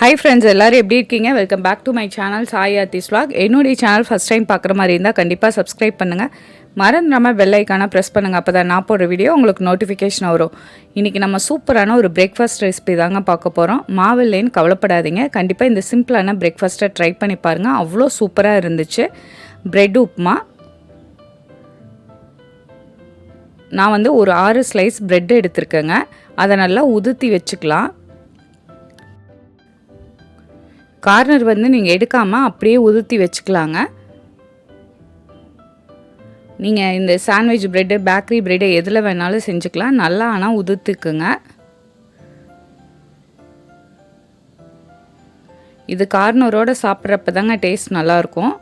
Hi friends, எல்லாரும் எப்படி இருக்கீங்க? Welcome back to my channel Sai Aarthi's vlog. என்னுடைய சேனல் ஃபர்ஸ்ட் டைம் பார்க்குற மாதிரி இருந்தால் கண்டிப்பாக சப்ஸ்கிரைப் பண்ணுங்கள். மறந்துடாமல் பெல் ஐக்கானை ப்ரெஸ் பண்ணுங்கள். அப்போ தான் நான் போடுற வீடியோ உங்களுக்கு நோட்டிஃபிகேஷன் வரும். இன்றைக்கி நம்ம சூப்பரான ஒரு பிரேக்ஃபாஸ்ட் ரெசிபி தாங்க பார்க்க போகிறோம். மாவில்லைன்னு கவலைப்படாதீங்க. கண்டிப்பாக இந்த சிம்பிளான பிரேக்ஃபாஸ்ட்டை ட்ரை பண்ணி பாருங்கள். அவ்வளோ சூப்பராக இருந்துச்சு. பிரெட் உப்புமா. நான் ஒரு 6 ஸ்லைஸ் பிரெட் எடுத்திருக்கேங்க. அதை நல்லா உதுத்தி வச்சுக்கலாம். கார்னர் நீங்கள் எடுக்காமல் அப்படியே உதுத்தி வச்சுக்கலாங்க. நீங்கள் இந்த சாண்ட்விச் ப்ரெட்டு பேக்கரி ப்ரெட்டு எதில் வேணாலும் செஞ்சுக்கலாம். நல்லா ஆனால் உதுத்துக்குங்க. இது கார்னரோடு சாப்பிட்றப்ப தாங்க டேஸ்ட் நல்லாயிருக்கும்.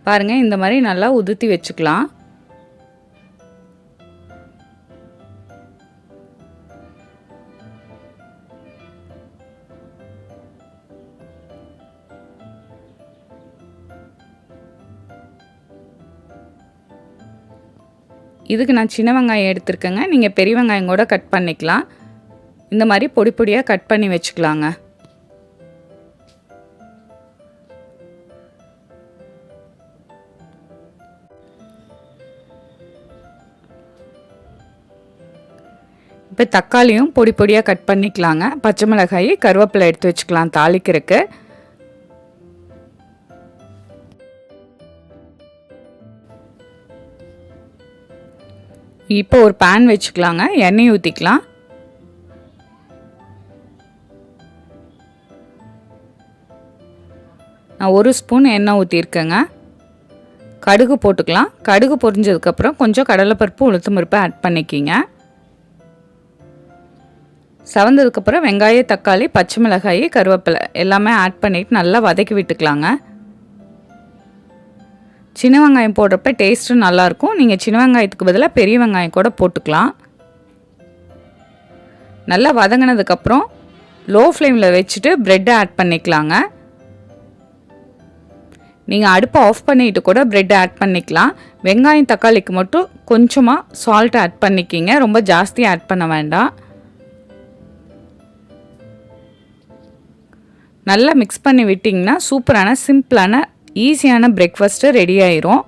பாருங்கள், இந்த மாதிரி நல்லா உதுத்தி வச்சுக்கலாம். இதுக்கு நான் சின்ன வெங்காயம் எடுத்துருக்கேங்க. நீங்கள் பெரிய வெங்காயம் கூட கட் பண்ணிக்கலாம். இந்த மாதிரி பொடி பொடியாக கட் பண்ணி வச்சுக்கலாங்க. இப்போ தக்காளியும் பொடி பொடியாக கட் பண்ணிக்கலாங்க. பச்சை மிளகாய், கருவேப்பிலை எடுத்து வச்சுக்கலாம் தாளிக்கிறதுக்கு. இப்போ ஒரு பேன் வச்சுக்கலாங்க. எண்ணெய் ஊற்றிக்கலாம். நான் 1 ஸ்பூன் எண்ணெய் ஊற்றிருக்கேங்க. கடுகு போட்டுக்கலாம். கடுகு பொரிஞ்சதுக்கப்புறம் கொஞ்சம் கடலைப்பருப்பு உளுத்தம் பருப்பு ஆட் பண்ணிக்கிங்க. செவந்ததுக்கப்புறம் வெங்காயம், தக்காளி, பச்சை மிளகாய், கருவேப்பிலை எல்லாமே ஆட் பண்ணிவிட்டு நல்லா வதக்கி விட்டுக்கலாங்க. சின்ன வெங்காயம் போடுறப்ப டேஸ்ட்டும் நல்லாயிருக்கும். நீங்கள் சின்ன வெங்காயத்துக்கு பதிலாக பெரிய வெங்காயம் கூட போட்டுக்கலாம். நல்லா வதங்கினதுக்கப்புறம் லோ ஃப்ளேமில் வச்சுட்டு ப்ரெட்டை ஆட் பண்ணிக்கலாங்க. நீங்கள் அடுப்பை ஆஃப் பண்ணிவிட்டு கூட ப்ரெட்டை ஆட் பண்ணிக்கலாம். வெங்காயம் தக்காளிக்கு மட்டும் கொஞ்சமாக சால்ட் ஆட் பண்ணிக்கிங்க. ரொம்ப ஜாஸ்தி ஆட் பண்ண வேண்டாம். நல்லா மிக்ஸ் பண்ணி விட்டிங்கன்னா சூப்பரான சிம்பிளான ஈஸியான பிரேக்ஃபாஸ்ட்டு ரெடி ஆயிரும்.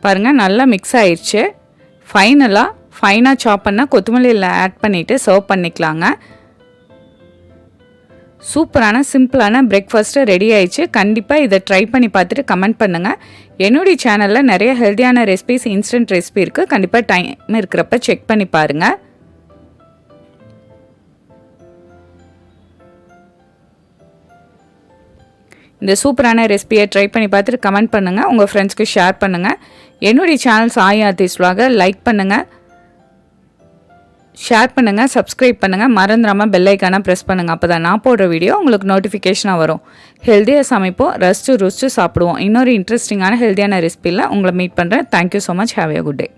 பாருங்கள், நல்லா மிக்ஸ் ஆயிடுச்சு. ஃபைனாக சாப் பண்ணால் கொத்தமல்லியில் ஆட் பண்ணிவிட்டு சர்வ் பண்ணிக்கலாங்க. சூப்பரான சிம்பிளான பிரேக்ஃபாஸ்ட்டு ரெடி ஆயிடுச்சு. கண்டிப்பாக இதை ட்ரை பண்ணி பார்த்துட்டு கமெண்ட் பண்ணுங்கள். என்னுடைய சேனலில் நிறைய ஹெல்த்தியான ரெசிபிஸ், இன்ஸ்டன்ட் ரெசிபி இருக்குது. கண்டிப்பாக டைம் இருக்கிறப்ப செக் பண்ணி பாருங்கள். இந்த சூப்பரான ரெசிபியை ட்ரை பண்ணி பார்த்துட்டு கமெண்ட் பண்ணுங்கள். உங்கள் ஃப்ரெண்ட்ஸ்க்கு ஷேர் பண்ணுங்கள். என்னுடைய channel Sai Aarthi's vlog like பண்ணுங்கள், ஷேர் பண்ணுங்கள், சப்ஸ்கிரைப் பண்ணுங்கள். மறந்துடாமல் பெல் ஐக்கானை ப்ரெஸ் பண்ணுங்கள். அப்போ தான் நான் போடுற வீடியோ உங்களுக்கு நோட்டிஃபிகேஷனாக வரும். ஹெல்த்தியாக சமைப்போம், ரசித்து ருசித்து சாப்பிடுவோம். இன்னொரு இன்ட்ரெஸ்டிங்கான ஹெல்த்தியான ரெசிபியில் உங்களை மீட் பண்ணுறேன். Thank you so much. Have a good day.